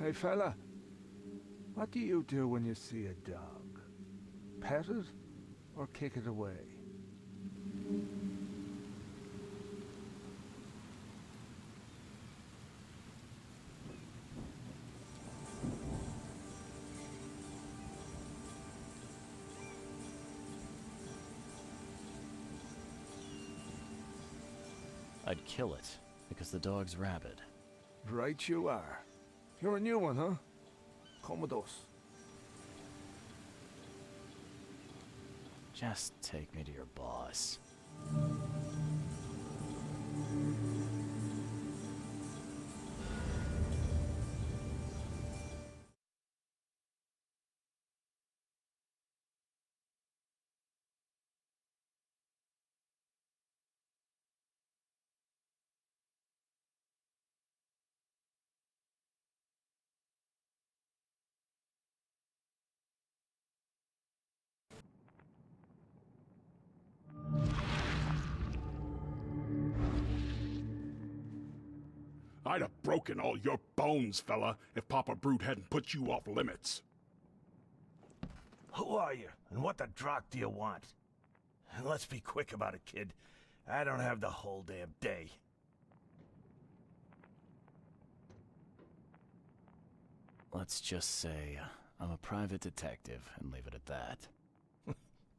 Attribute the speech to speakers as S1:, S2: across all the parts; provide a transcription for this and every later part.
S1: Hey fella, what do you do when you see a dog? Pet it or kick it away?
S2: I'd kill it, because the dog's rabid.
S1: Right you are. You're a new one, huh? Come with us.
S2: Just take me to your boss.
S3: I'd have broken all your bones, fella, if Papa Brute hadn't put you off limits.
S4: Who are you, and what the drock do you want? Let's be quick about it, kid. I don't have the whole damn day.
S2: Let's just say I'm a private detective and leave it at that.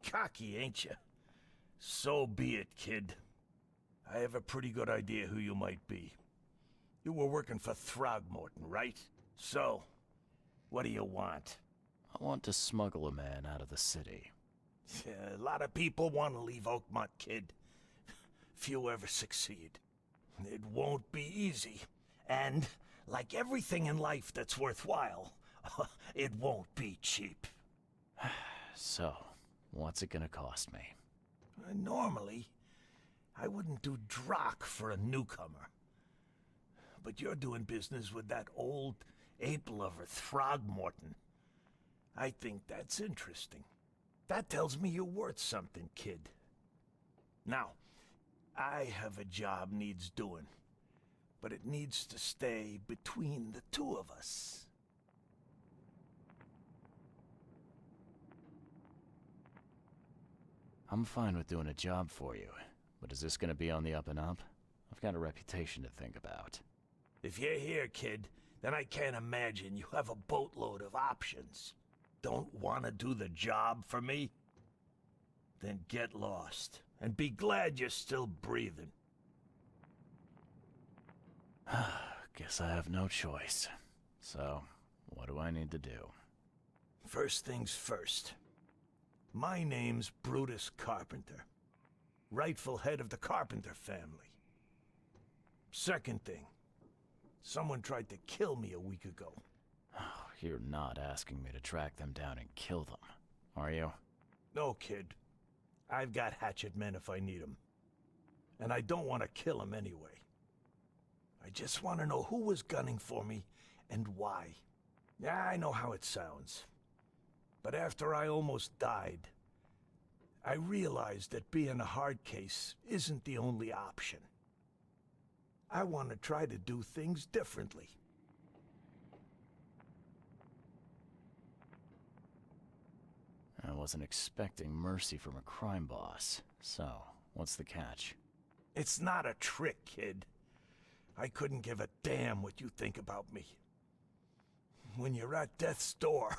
S4: Cocky, ain't you? So be it, kid. I have a pretty good idea who you might be. You were working for Throgmorton, right? So, what do you want?
S2: I want to smuggle a man out of the city.
S4: A lot of people want to leave Oakmont, kid. Few ever succeed. It won't be easy. And, like everything in life that's worthwhile, it won't be cheap.
S2: So, what's it gonna cost me?
S4: Normally, I wouldn't do drock for a newcomer. But you're doing business with that old ape-lover Throgmorton. I think that's interesting. That tells me you're worth something, kid. Now, I have a job needs doing, but it needs to stay between the two of us.
S2: I'm fine with doing a job for you, but is this gonna be on the up and up? I've got a reputation to think about.
S4: If you're here, kid, then I can't imagine you have a boatload of options. Don't want to do the job for me? Then get lost, and be glad you're still breathing.
S2: Guess I have no choice. So, what do I need to do?
S4: First things first. My name's Brutus Carpenter, rightful head of the Carpenter family. Second thing. Someone tried to kill me a week ago.
S2: Oh, you're not asking me to track them down and kill them, are you?
S4: No, kid. I've got hatchet men if I need them. And I don't want to kill them anyway. I just want to know who was gunning for me and why. Yeah, I know how it sounds. But after I almost died, I realized that being a hard case isn't the only option. I want to try to do things differently.
S2: I wasn't expecting mercy from a crime boss. So, what's the catch?
S4: It's not a trick, kid. I couldn't give a damn what you think about me. When you're at death's door,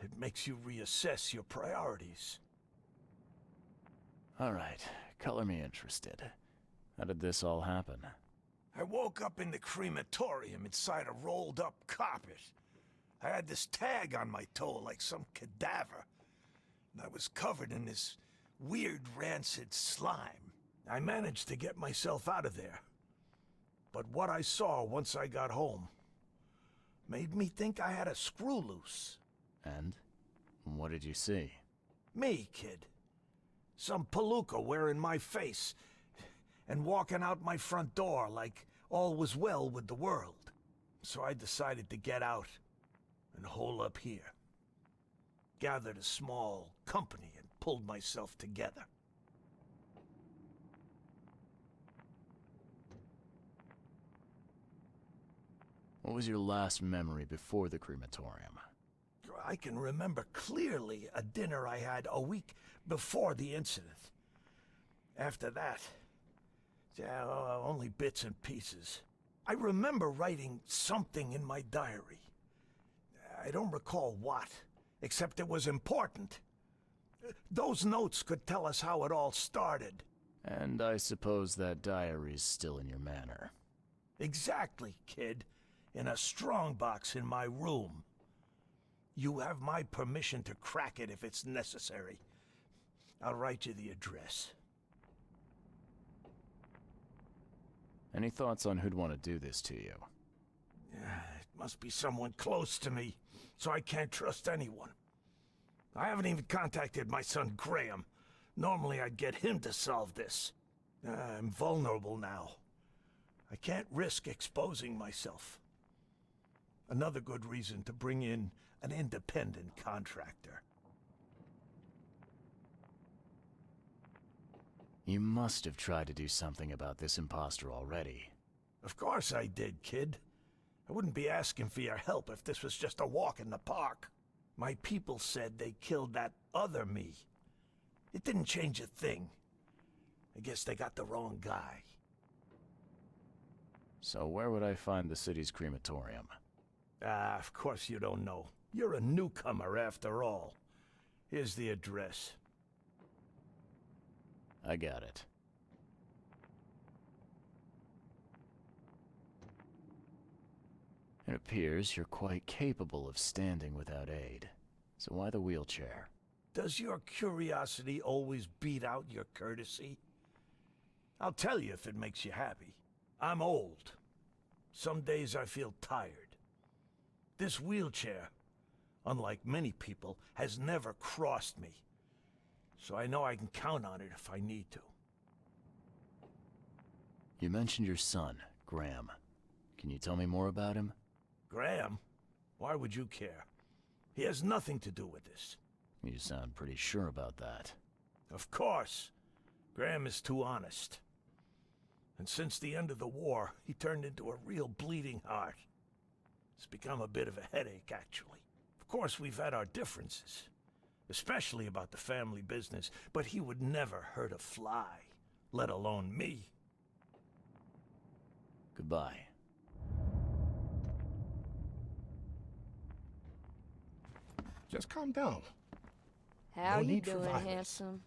S4: it makes you reassess your priorities.
S2: Alright, color me interested. How did this all happen?
S4: I woke up in the crematorium inside a rolled-up carpet. I had this tag on my toe like some cadaver. And I was covered in this weird rancid slime. I managed to get myself out of there. But what I saw once I got home made me think I had a screw loose.
S2: And? What did you see?
S4: Me, kid. Some palooka wearing my face and walking out my front door like all was well with the world. So I decided to get out and hole up here. Gathered a small company and pulled myself together.
S2: What was your last memory before the crematorium?
S4: I can remember clearly a dinner I had a week before the incident. After that, yeah, only bits and pieces. I remember writing something in my diary. I don't recall what, except it was important. Those notes could tell us how it all started.
S2: And I suppose that diary's still in your manor.
S4: Exactly, kid. In a strongbox in my room. You have my permission to crack it if it's necessary. I'll write you the address.
S2: Any thoughts on who'd want to do this to you?
S4: It must be someone close to me, so I can't trust anyone. I haven't even contacted my son Graham. Normally I'd get him to solve this. I'm vulnerable now. I can't risk exposing myself. Another good reason to bring in an independent contractor.
S2: You must have tried to do something about this imposter already.
S4: Of course I did, kid. I wouldn't be asking for your help if this was just a walk in the park. My people said they killed that other me. It didn't change a thing. I guess they got the wrong guy.
S2: So where would I find the city's crematorium?
S4: Of course you don't know. You're a newcomer after all. Here's the address.
S2: I got it. It appears you're quite capable of standing without aid. So why the wheelchair?
S4: Does your curiosity always beat out your courtesy? I'll tell you if it makes you happy. I'm old. Some days I feel tired. This wheelchair, unlike many people, has never crossed me. So I know I can count on it if I need to.
S2: You mentioned your son, Graham. Can you tell me more about him?
S4: Graham? Why would you care? He has nothing to do with this.
S2: You sound pretty sure about that.
S4: Of course. Graham is too honest. And since the end of the war, he turned into a real bleeding heart. It's become a bit of a headache, actually. Of course, we've had our differences, especially about the family business, but he would never hurt a fly, let alone me.
S2: Goodbye.
S3: Just calm down.
S5: How
S3: No
S5: you
S3: need for
S5: doing,
S3: violence.
S5: handsome?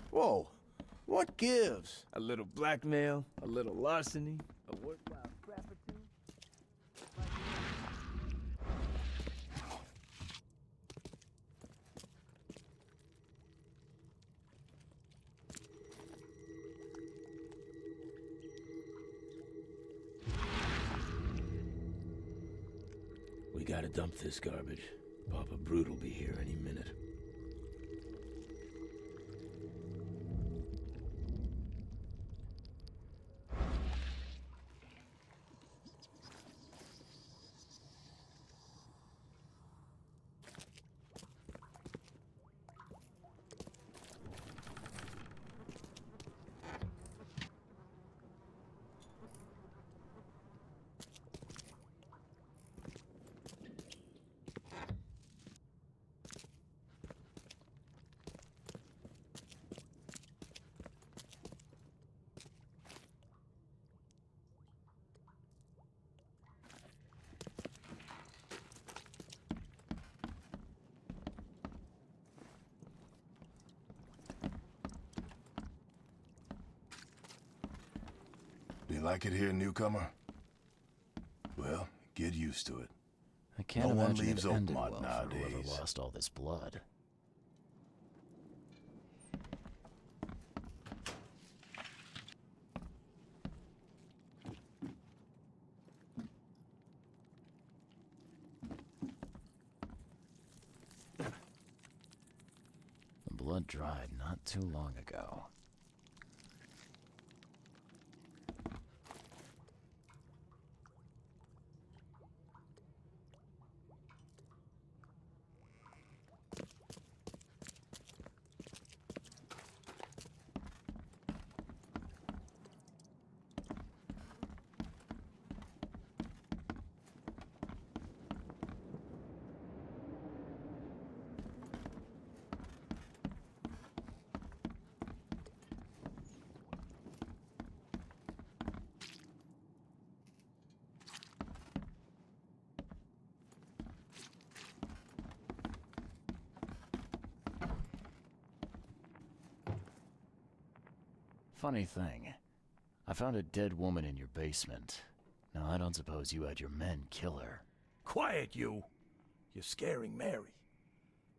S5: Whoa, what gives? A little blackmail, a little larceny, a worthwhile crap or two? We gotta dump this garbage. Papa Brutu will be here any minute.
S6: Do you like it here, newcomer? Well, get used to it.
S2: I can't
S6: No one
S2: imagine
S6: leaves
S2: it ended
S6: Oakmont
S2: well for whoever
S6: nowadays.
S2: lost all this blood. The blood dried not too long ago. Funny thing, I found a dead woman in your basement. Now, I don't suppose you had your men kill her.
S4: Quiet, you! You're scaring Mary.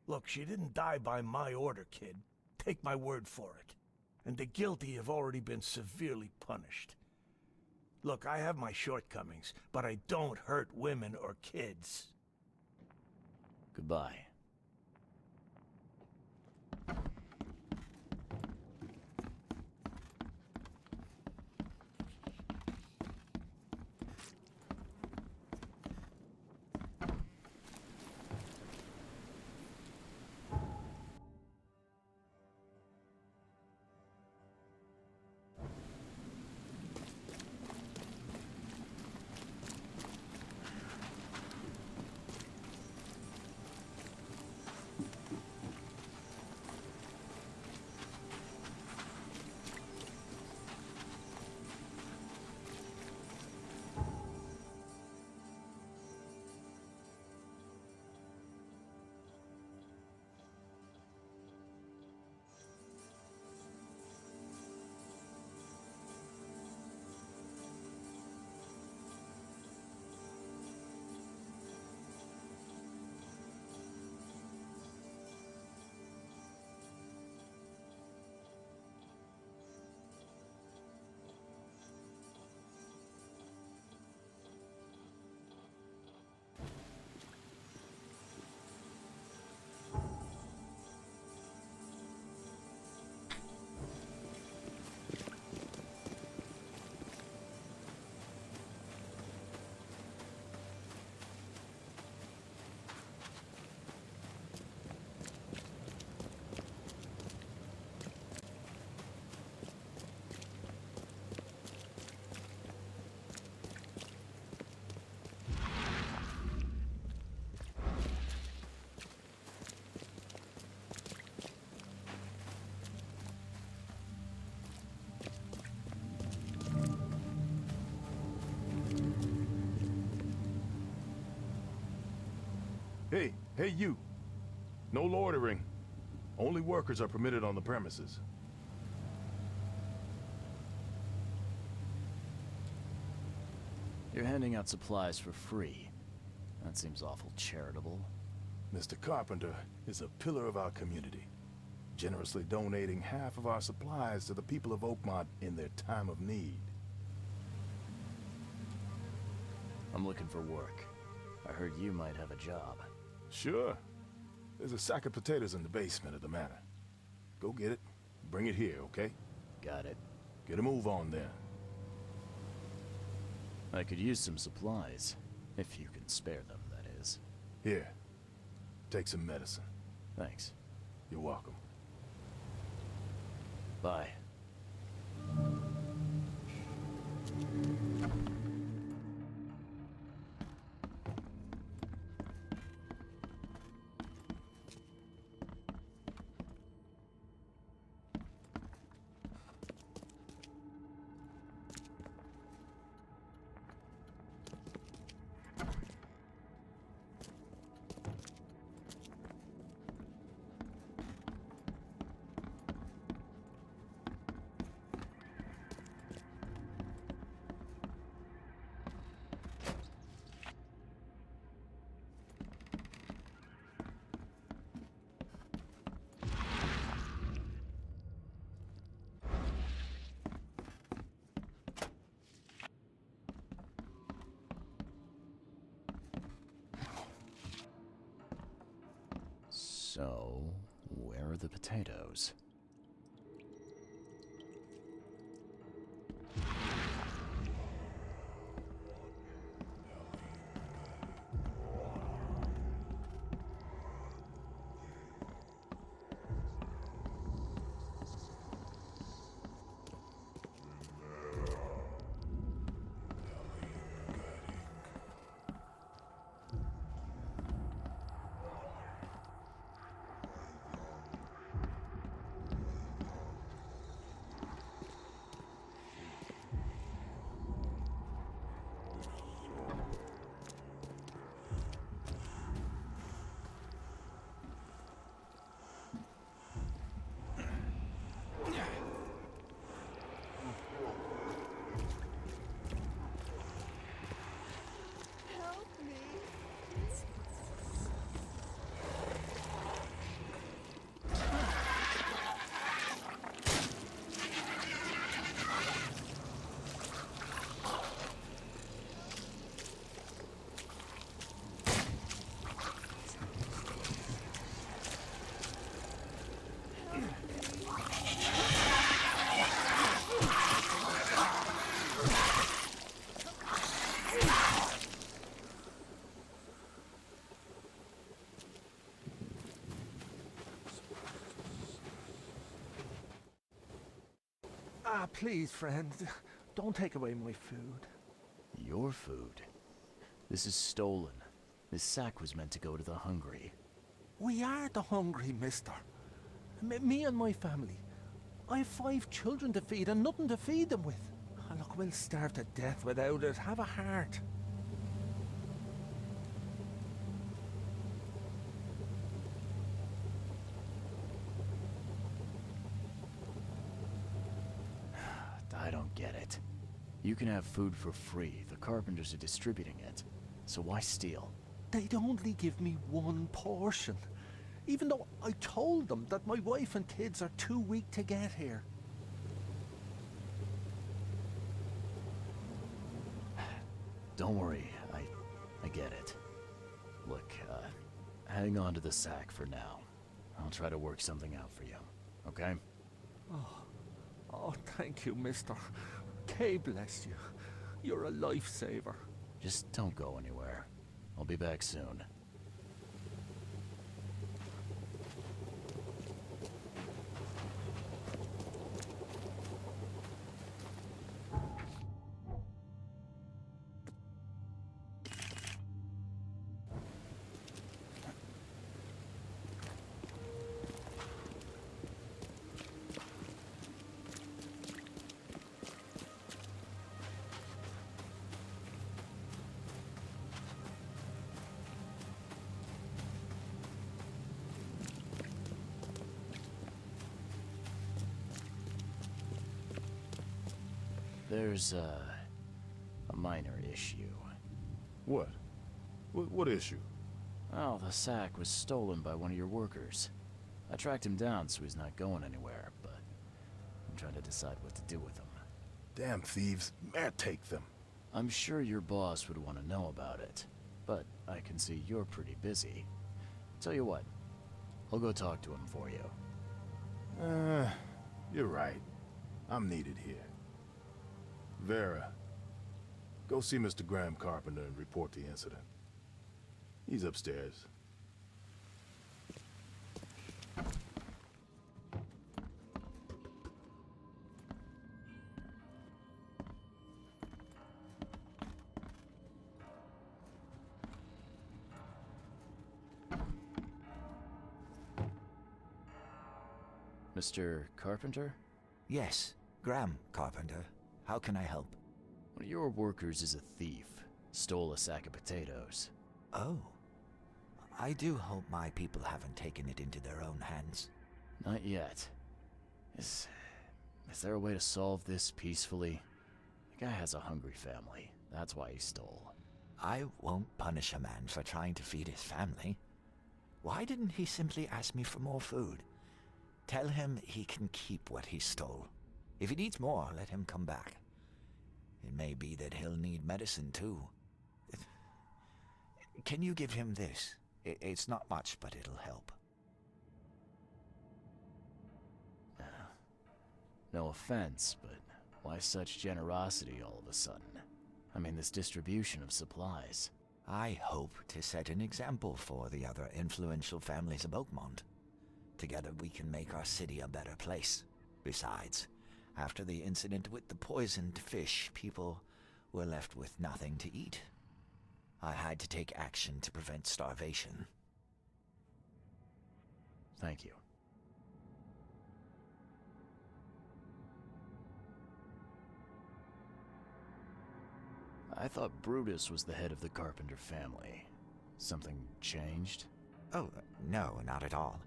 S4: Look, she didn't die by my order, kid. Take my word for it. And the guilty have already been severely punished. Look, I have my shortcomings, but I don't hurt women or kids.
S2: Goodbye.
S6: Hey, you. No loitering. Only workers are permitted on the premises.
S2: You're handing out supplies for free. That seems awful charitable.
S6: Mr. Carpenter is a pillar of our community, generously donating half of our supplies to the people of Oakmont in their time of need.
S2: I'm looking for work. I heard you might have a job.
S6: Sure. There's a sack of potatoes in the basement of the manor. Go get it. Bring it here, okay?
S2: Got it.
S6: Get a move on then.
S2: I could use some supplies. If you can spare them, that is.
S6: Here. Take some medicine.
S2: Thanks.
S6: You're welcome.
S2: Bye. So, where are the potatoes?
S1: Ah, please, friend. Don't take away my food.
S2: Your food? This is stolen. This sack was meant to go to the hungry.
S1: We are the hungry, mister. Me and my family. I have 5 children to feed and nothing to feed them with. Ah, look, we'll starve to death without it. Have a heart.
S2: I don't get it. You can have food for free. The Carpenters are distributing it. So why steal?
S1: They'd only give me 1 portion. Even though I told them that my wife and kids are too weak to get here.
S2: Don't worry, I get it. Look, hang on to the sack for now. I'll try to work something out for you, okay?
S1: Oh, thank you, mister. K bless you. You're a lifesaver.
S2: Just don't go anywhere. I'll be back soon. There's a minor issue.
S6: What? What issue?
S2: Well, the sack was stolen by one of your workers. I tracked him down so he's not going anywhere, but I'm trying to decide what to do with him.
S6: Damn thieves. Mayor, take them.
S2: I'm sure your boss would want to know about it, but I can see you're pretty busy. Tell you what, I'll go talk to him for you.
S6: You're right. I'm needed here. Vera, go see Mr. Graham Carpenter and report the incident. He's upstairs.
S2: Mr. Carpenter?
S7: Yes, Graham Carpenter. How can I help?
S2: One of your workers is a thief. Stole a sack of potatoes.
S7: Oh. I do hope my people haven't taken it into their own hands.
S2: Not yet. Is there a way to solve this peacefully? The guy has a hungry family. That's why he stole.
S7: I won't punish a man for trying to feed his family. Why didn't he simply ask me for more food? Tell him he can keep what he stole. If he needs more, let him come back. It may be that he'll need medicine too. Can you give him this? It's not much, but it'll help.
S2: No offense, but why such generosity all of a sudden? I mean, this distribution of supplies.
S7: I hope to set an example for the other influential families of Oakmont. Together we can make our city a better place. Besides, after the incident with the poisoned fish, people were left with nothing to eat. I had to take action to prevent starvation.
S2: Thank you. I thought Brutus was the head of the Carpenter family. Something changed?
S7: Oh, no, not at all.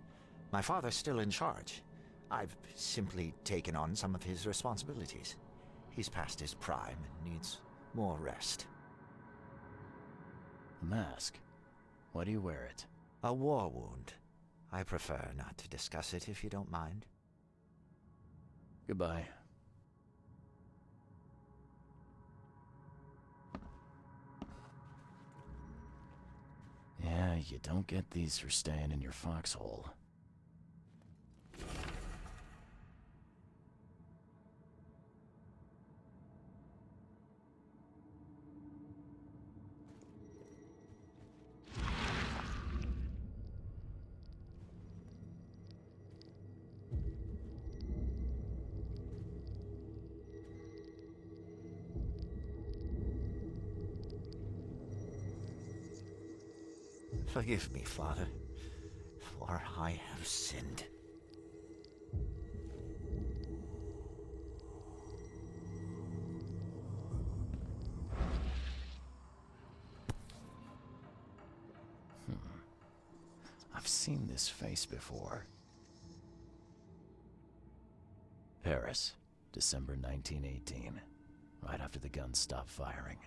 S7: My father's still in charge. I've simply taken on some of his responsibilities. He's past his prime and needs more rest.
S2: The mask. Why do you wear it?
S7: A war wound. I prefer not to discuss it if you don't mind.
S2: Goodbye. Yeah, you don't get these for staying in your foxhole.
S7: Forgive me, Father, for I have sinned.
S2: I've seen this face before. Paris, December 1918, right after the guns stopped firing.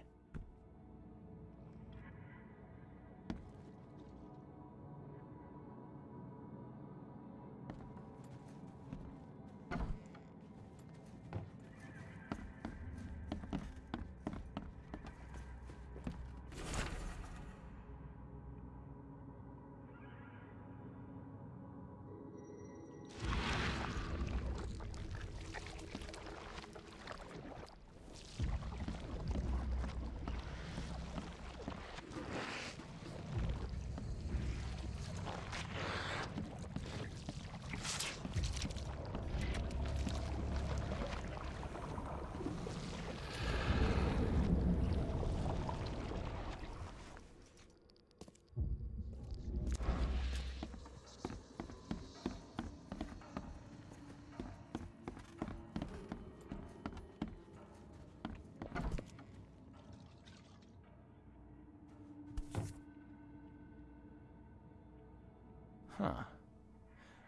S2: Huh.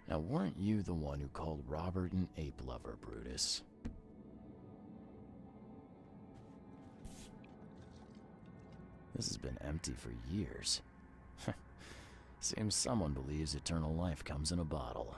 S2: Now, weren't you the one who called Robert an ape lover, Brutus? This has been empty for years. Seems someone believes eternal life comes in a bottle.